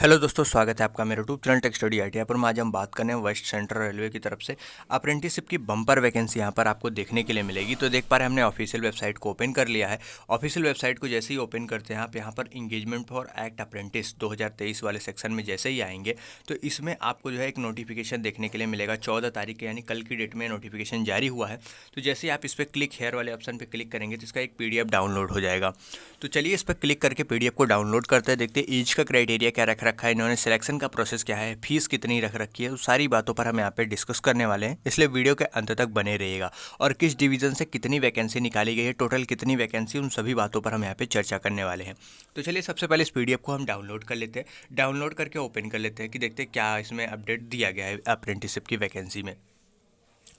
Hello दोस्तों, स्वागत है आपका मेरे YouTube channel tech study IT पर। आज हम बात करने हैं वेस्ट सेंट्रल रेलवे की तरफ से अप्रेंटिसशिप की बम्पर वैकेंसी यहाँ पर आपको देखने के लिए मिलेगी। तो देख पा रहे हैं, हमने ऑफिशियल वेबसाइट को ओपन कर लिया है। ऑफिशियल वेबसाइट को जैसे ही ओपन करते हैं आप यहाँ पर इंगेजमेंट फॉर एक्ट अप्रेंटिस 2023 वाले सेक्शन में जैसे ही आएंगे तो इसमें आपको जो है एक नोटिफिकेशन देखने के लिए मिलेगा 14 तारीख के, यानी कल की डेट में नोटिफिकेशन जारी हुआ है। तो जैसे ही आप इस पर क्लिक हेयर वाले ऑप्शन पर क्लिक करेंगे तो इसका एक PDF डाउनलोड हो जाएगा। तो चलिए इस पर क्लिक करके PDF को डाउनलोड करते हैं, देखते हैं एज का क्राइटेरिया क्या रख रखा है इन्होंने, सिलेक्शन का प्रोसेस क्या है, फीस कितनी रख रखी है। तो सारी बातों पर हम यहाँ पे डिस्कस करने वाले हैं, इसलिए वीडियो के अंत तक बने रहिएगा। और किस डिवीजन से कितनी वैकेंसी निकाली गई है, टोटल कितनी वैकेंसी, उन सभी बातों पर हम यहाँ पे चर्चा करने वाले हैं। तो चलिए सबसे पहले इस PDF को हम डाउनलोड कर लेते हैं। डाउनलोड करके ओपन कर लेते हैं कि देखते हैं क्या इसमें अपडेट दिया गया है अप्रेंटिसशिप की वैकेंसी में।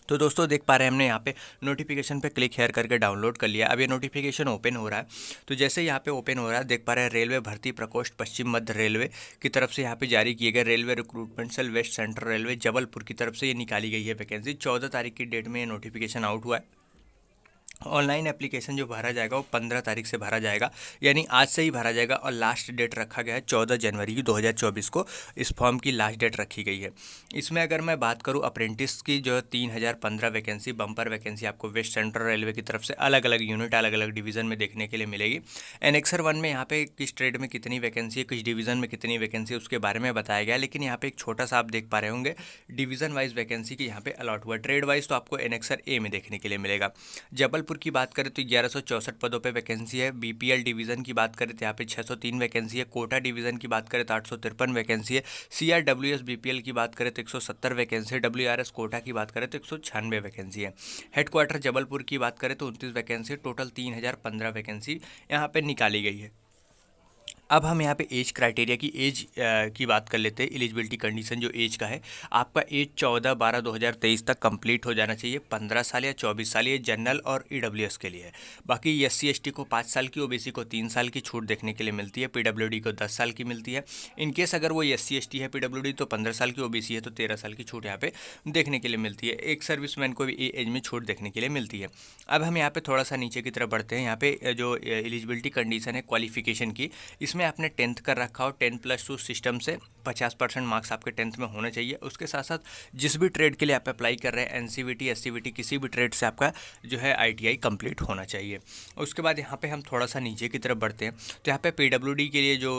तो दोस्तों देख पा रहे हैं, हमने यहाँ पे नोटिफिकेशन पे क्लिक हेयर करके डाउनलोड कर लिया। अब ये नोटिफिकेशन ओपन हो रहा है। तो जैसे यहाँ पे ओपन हो रहा है देख पा रहे हैं, रेलवे भर्ती प्रकोष्ठ पश्चिम मध्य रेलवे की तरफ से यहाँ पे जारी किए गए railway recruitment cell west central railway Jabalpur की तरफ से ये निकाली गई है वैकेंसी। 14 तारीख की डेट में ये नोटिफिकेशन आउट हुआ है। ऑनलाइन एप्लीकेशन जो भरा जाएगा वो 15 तारीख से भरा जाएगा, यानी आज से ही भरा जाएगा। और लास्ट डेट रखा गया है 14 जनवरी 2024 को इस फॉर्म की लास्ट डेट रखी गई है। इसमें अगर मैं बात करूं अप्रेंटिस की, जो 3015 वैकेंसी बम्पर वैकेंसी आपको वेस्ट सेंट्रल रेलवे की तरफ से अलग अलग यूनिट अलग अलग डिवीज़न में देखने के लिए मिलेगी। एनेक्सर 1 में यहाँ पे किस ट्रेड में कितनी वैकेंसी है, किस डिवीज़न में कितनी वैकेंसी है उसके बारे में बताया गया। लेकिन यहाँ पे एक छोटा सा आप देख पा रहे होंगे डिवीज़न वाइज वैकेंसी की यहाँ पे अलॉट हुआ। ट्रेड वाइज तो आपको एनेक्सर A में देखने के लिए मिलेगा। जबलपुर की बात करें तो 1164 पदों पे वैकेंसी है। BPL डिवीज़न की बात करें तो यहाँ पे 603 वैकेंसी है। कोटा डिवीज़न की बात करें तो 853 वैकेंसी है। CRWS BPL की बात करें तो 170 वैकेंसी है। WRS कोटा की बात करें तो 196 वैकेंसी है। हेडक्वार्टर जबलपुर की बात करें तो 29 वैकेंसी है। टोटल 3015 वैकेंसी यहाँ पर निकाली गई है। अब हम यहाँ पे एज क्राइटेरिया की की बात कर लेते हैं। एलिजिबिलिटी कंडीशन जो एज का है, आपका एज 14/12/2023 तक कंप्लीट हो जाना चाहिए। 15 साल या 24 साल ये जनरल और EWS के लिए है। बाकी SC ST को 5 साल की, OBC को 3 साल की छूट देखने के लिए मिलती है। PWD को 10 साल की मिलती है। इनकेस अगर वो SC ST है, PWD तो 15 साल की, OBC है तो 13 साल की छूट यहाँ पे देखने के लिए मिलती है। एक सर्विसमैन को भी एज में छूट देखने के लिए मिलती है। अब हम यहाँ पे थोड़ा सा नीचे की तरफ बढ़ते हैं। यहाँ पे जो एलिजिबिलिटी कंडीशन है क्वालिफिकेशन की, इसमें आपने 10th कर रखा हो, 10+2 सिस्टम से 50% मार्क्स आपके 10th में होने चाहिए। उसके साथ साथ जिस भी ट्रेड के लिए आप अप्लाई कर रहे हैं, NCVT SCVT किसी भी ट्रेड से आपका जो है ITI कंप्लीट होना चाहिए। उसके बाद यहाँ पे हम थोड़ा सा नीचे की तरफ बढ़ते हैं। तो यहाँ पे PWD के लिए जो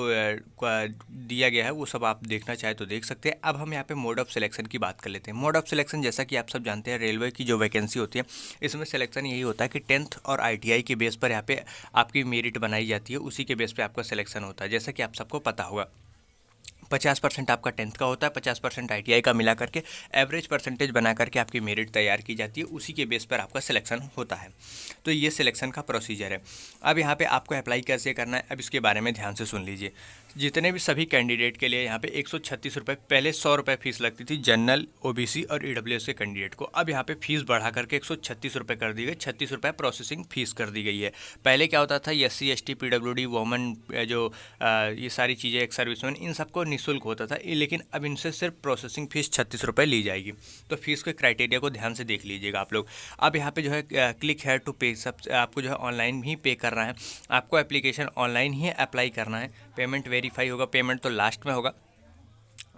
दिया गया है वो सब आप देखना चाहे तो देख सकते हैं। अब हम यहाँ पे मोड ऑफ सिलेक्शन की बात कर लेते हैं। मोड ऑफ सिलेक्शन जैसा कि आप सब जानते हैं, रेलवे की जो वैकेंसी होती है इसमें सिलेक्शन यही होता है कि 10th और ITI के बेस पर यहाँ पे आपकी मेरिट बनाई जाती है, उसी के बेस पे आपका सिलेक्शन होता है। जैसा कि आप सबको पता होगा 50% आपका 10th का होता है, 50% ITI का मिला करके एवरेज परसेंटेज बना करके आपकी मेरिट तैयार की जाती है, उसी के बेस पर आपका सिलेक्शन होता है। तो ये सिलेक्शन का प्रोसीजर है। अब यहाँ पे आपको अप्लाई कैसे करना है, अब इसके बारे में ध्यान से सुन लीजिए। जितने भी सभी कैंडिडेट के लिए यहाँ पे 136 रुपये, पहले 100 रुपये फीस लगती थी जनरल, OBC और EWS के कैंडिडेट को। अब यहाँ पे फीस बढ़ा करके 136 रुपये कर दी गई, 36 रुपये प्रोसेसिंग फीस कर दी गई है। पहले क्या होता था, SC ST PWD वोमन जो ये सारी चीज़ें, एक सर्विसमैन, इन सबको निःशुल्क होता था, लेकिन अब इनसे सिर्फ प्रोसेसिंग फ़ीस 36 रुपये ली जाएगी। तो फीस के क्राइटेरिया को ध्यान से देख लीजिएगा आप लोग। अब यहाँ पे जो है क्लिक हेयर टू पे, सब आपको जो है ऑनलाइन ही पे करना है। आपको एप्लीकेशन ऑनलाइन ही अप्लाई करना है। पेमेंट वेरीफाई होगा, पेमेंट तो लास्ट में होगा।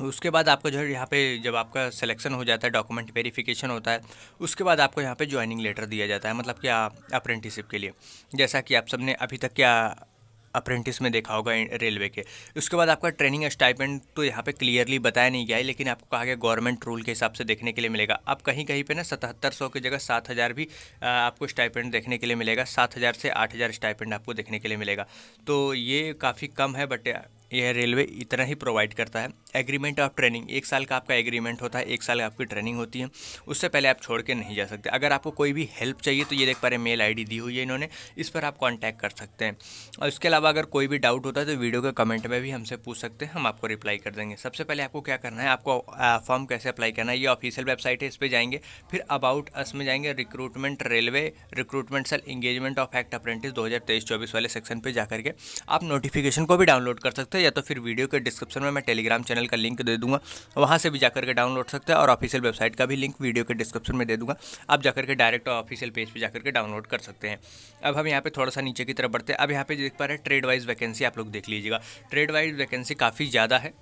उसके बाद आपको जो है यहाँ पे जब आपका सिलेक्शन हो जाता है, डॉक्यूमेंट वेरिफिकेशन होता है, उसके बाद आपको यहाँ पे ज्वाइनिंग लेटर दिया जाता है, मतलब क्या अप्रेंटिसशिप के लिए, जैसा कि आप सबने अभी तक क्या अप्रेंटिस में देखा होगा रेलवे के। उसके बाद आपका ट्रेनिंग स्टाइपेंड तो यहाँ पे क्लियरली बताया नहीं गया है, लेकिन आपको कहा गया गवर्नमेंट रूल के हिसाब से देखने के लिए मिलेगा। अब कहीं कहीं पे ना 7700 की जगह 7000 भी आपको स्टाइपेंड देखने के लिए मिलेगा। 7000 से 8000 स्टाइपेंड आपको देखने के लिए मिलेगा। तो ये काफ़ी कम है, बट यह रेलवे इतना ही प्रोवाइड करता है। एग्रीमेंट ऑफ ट्रेनिंग, 1 साल का आपका एग्रीमेंट होता है, 1 साल आपकी ट्रेनिंग होती है, उससे पहले आप छोड़ के नहीं जा सकते। अगर आपको कोई भी हेल्प चाहिए तो ये देख पा रहे मेल ID दी हुई है इन्होंने, इस पर आप कांटेक्ट कर सकते हैं। और इसके अलावा अगर कोई भी डाउट होता है तो वीडियो के कमेंट में भी हमसे पूछ सकते हैं, हम आपको रिप्लाई कर देंगे। सबसे पहले आपको क्या करना है, आपको फॉर्म कैसे अप्लाई करना है, ये ऑफिशियल वेबसाइट है, इस पर जाएंगे, फिर अबाउट अस में जाएंगे, recruitment railway recruitment cell engagement of act apprentice 2023-24 वाले सेक्शन पर जाकर के आप नोटिफिकेशन को भी डाउनलोड कर सकते हैं, या तो फिर वीडियो के डिस्क्रिप्शन में मैं टेलीग्राम चैनल का लिंक दे दूंगा, वहाँ से भी जाकर के डाउनलोड सकते हैं। और ऑफिशियल वेबसाइट का भी लिंक वीडियो के डिस्क्रिप्शन में दे दूंगा, आप जाकर के डायरेक्ट ऑफिशियल पेज पे जाकर के डाउनलोड कर सकते हैं। अब हम यहाँ पे थोड़ा सा नीचे की तरफ बढ़ते हैं। अब यहाँ पे देख पा रहे हैं ट्रेड वाइज वैकेंसी, आप लोग देख लीजिएगा। ट्रेड वाइज वैकेंसी काफ़ी ज़्यादा है,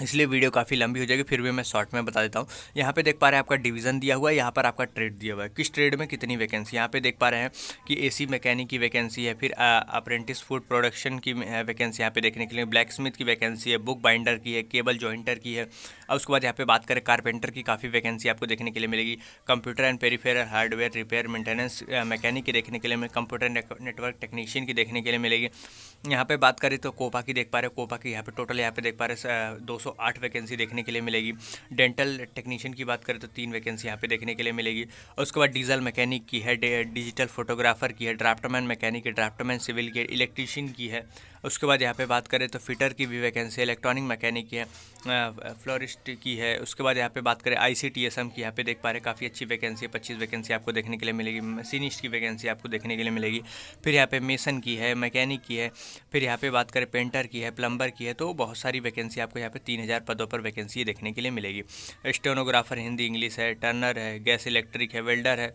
इसलिए वीडियो काफ़ी लंबी हो जाएगी, फिर भी मैं शॉर्ट में बता देता हूँ। यहाँ पे देख पा रहे हैं आपका डिवीज़न दिया हुआ है, यहाँ पर आपका ट्रेड दिया हुआ है, किस ट्रेड में कितनी वैकेंसी। यहाँ पे देख पा रहे हैं कि एसी मैकेनिक की वैकेंसी है, फिर अप्रेंटिस फूड प्रोडक्शन की वैकेंसी यहाँ पे देखने के लिए, ब्लैक स्मिथ की वैकेंसी है, बुक बाइंडर की है, केबल जॉइंटर की है। और उसके बाद यहाँ पे बात करें कारपेंटर की, काफ़ी वैकेंसी आपको देखने के लिए मिलेगी। Computer and peripheral hardware repair maintenance mechanic की देखने के लिए, कंप्यूटर नेटवर्क टेक्नीशियन की देखने के लिए मिलेगी। यहाँ पे बात करें तो कोपा की देख पा रहे हैं, कोपा की यहाँ पे टोटल यहाँ पे देख पा रहे हैं 208 वैकेंसी देखने के लिए मिलेगी। डेंटल टेक्नीशियन की बात करें तो 3 वैकेंसी यहाँ पे देखने के लिए मिलेगी। और उसके बाद डीजल मैकेनिक की है, डिजिटल फोटोग्राफर की है, ड्राफ्टमैन मैकेनिक है, ड्राफ्टमैन सिविल की है, इलेक्ट्रीशियन की है। उसके बाद यहाँ पे बात करें तो फिटर की भी वैकेंसी है, इलेक्ट्रॉनिक मैकेनिक की है, फ्लोरिस्ट की है। उसके बाद यहाँ पे बात करें ICTSM की, यहाँ पे देख पा रहे हैं काफ़ी अच्छी वैकेंसी है, 25 वैकेंसी आपको देखने के लिए मिलेगी। मशीनिस्ट की वैकेंसी आपको देखने के लिए मिलेगी। फिर यहाँ पे मेसन की है, मैकेनिक की है, फिर यहाँ पे बात करें पेंटर की है, प्लम्बर की है। तो बहुत सारी वैकेंसी आपको यहाँ पे 3000 पदों पर वैकेंसी देखने के लिए मिलेगी। स्टेनोग्राफर हिंदी इंग्लिश है, टर्नर है, गैस इलेक्ट्रिक है, वेल्डर है।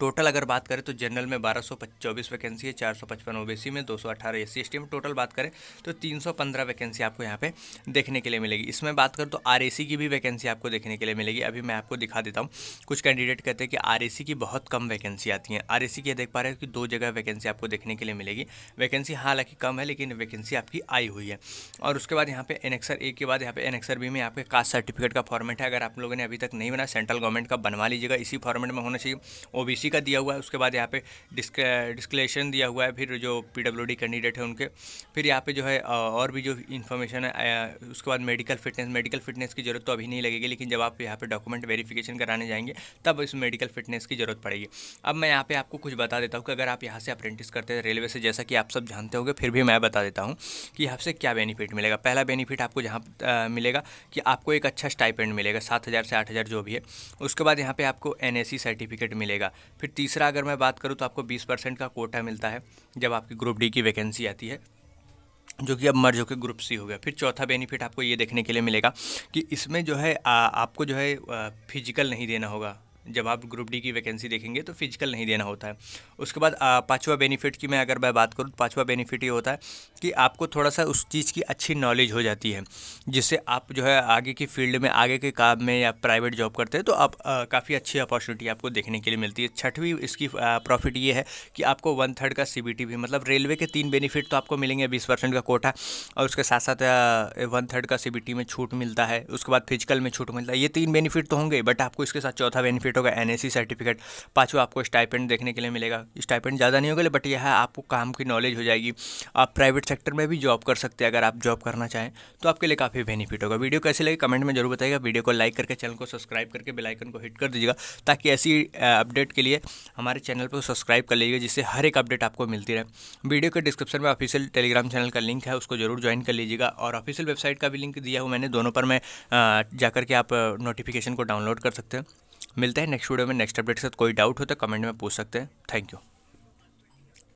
टोटल अगर बात करें तो जनरल में 1224 वैकेंसी है, 455 ओबीसी में, 218 SC/ST में। टोटल बात करें तो 315 वैकेंसी आपको यहाँ पे देखने के लिए मिलेगी। इसमें बात करें तो RAC की भी वैकेंसी आपको देखने के लिए मिलेगी। अभी मैं आपको दिखा देता हूँ। कुछ कैंडिडेट कहते हैं कि RAC की बहुत कम वैकेंसी आती है। RAC की देख पा रहे हैं कि 2 जगह वैकेंसी आपको देखने के लिए मिलेगी। वैकेंसी हालांकि कम है, लेकिन वैकेंसी आपकी आई हुई है। और उसके बाद यहाँ पे एनेक्सर A के बाद यहाँ पे एनेक्सर B में आपके कास्ट सर्टिफिकेट का फॉर्मेट है। अगर आप लोगों ने अभी तक नहीं बना, सेंट्रल गवर्नमेंट का बनवा लीजिएगा, इसी फॉर्मेट में होना चाहिए। OBC का दिया हुआ है। उसके बाद यहाँ पे डिस्क्लेरेशन दिया हुआ है, फिर जो PWD कैंडिडेट है उनके, फिर यहाँ पे जो है और भी जो इन्फॉर्मेशन है। उसके बाद मेडिकल फिटनेस की ज़रूरत तो अभी नहीं लगेगी, लेकिन जब आप यहाँ पे डॉक्यूमेंट वेरिफिकेशन कराने जाएंगे तब इस मेडिकल फिटनेस की ज़रूरत पड़ेगी। अब मैं यहाँ पे आपको कुछ बता देता हूँ कि अगर आप यहाँ से अप्रेंटिस करते हैं रेलवे से, जैसा कि आप सब जानते होंगे, फिर भी मैं बता देता हूँ कि यहाँ से क्या बेनिफिट मिलेगा। पहला बेनिफिट आपको जहाँ मिलेगा कि आपको एक अच्छा स्टाइपेंड मिलेगा, 7000 से 8000 जो भी है। उसके बाद यहाँ पे आपको NAC सर्टिफिकेट मिलेगा। फिर तीसरा अगर मैं बात करूँ तो आपको 20% का कोटा मिलता है जब आपकी ग्रुप D की वैकेंसी आती है, जो कि अब मर्ज होकर ग्रुप C हो गया। फिर चौथा बेनिफिट आपको ये देखने के लिए मिलेगा कि इसमें जो है आपको जो है फिजिकल नहीं देना होगा। जब आप ग्रुप D की वैकेंसी देखेंगे तो फिजिकल नहीं देना होता है। उसके बाद पांचवा बेनिफिट की मैं अगर मैं बात करूँ तो पांचवा बेनिफिट ये होता है कि आपको थोड़ा सा उस चीज़ की अच्छी नॉलेज हो जाती है, जिससे आप जो है आगे की फील्ड में, आगे के काम में या प्राइवेट जॉब करते हैं तो आप काफ़ी अच्छी अपॉर्चुनिटी आपको देखने के लिए मिलती है। छठवीं इसकी प्रॉफिट ये है कि आपको 1/3 का CBT भी, मतलब रेलवे के 3 बेनिफिट तो आपको मिलेंगे, 20% का कोटा और उसके साथ साथ 1/3 का CBT में छूट मिलता है। उसके बाद फिजिकल में छूट मिलता है। ये 3 बेनिफिट तो होंगे, बट आपको इसके साथ चौथा बेनिफिट होगा NAC सर्टिफिकेट। पाँचवा आपको स्टाइपेंड देखने के लिए मिलेगा। स्टाइपेंड ज़्यादा नहीं होगा, बट यह है आपको काम की नॉलेज हो जाएगी। आप प्राइवेट सेक्टर में भी जॉब कर सकते हैं अगर आप जॉब करना चाहें, तो आपके लिए काफ़ी बेनिफिट होगा। वीडियो कैसी लगी कमेंट में जरूर बताइएगा। वीडियो को लाइक करके चैनल को सब्सक्राइब करके बेल आइकन को हिट कर दीजिएगा, ताकि ऐसी अपडेट के लिए हमारे चैनल को सब्सक्राइब कर लीजिएगा, जिससे हर एक अपडेट आपको मिलती रहे। वीडियो के डिस्क्रिप्शन में ऑफिशियल टेलीग्राम चैनल का लिंक है, उसको जरूर ज्वाइन कर लीजिएगा। और ऑफिशियल वेबसाइट का भी लिंक दिया हुआ मैंने, दोनों पर मैं जाकर के आप नोटिफिकेशन को डाउनलोड कर सकते हैं। मिलते हैं नेक्स्ट वीडियो में नेक्स्ट अपडेट के साथ। कोई डाउट हो तो कमेंट में पूछ सकते हैं। Thank you.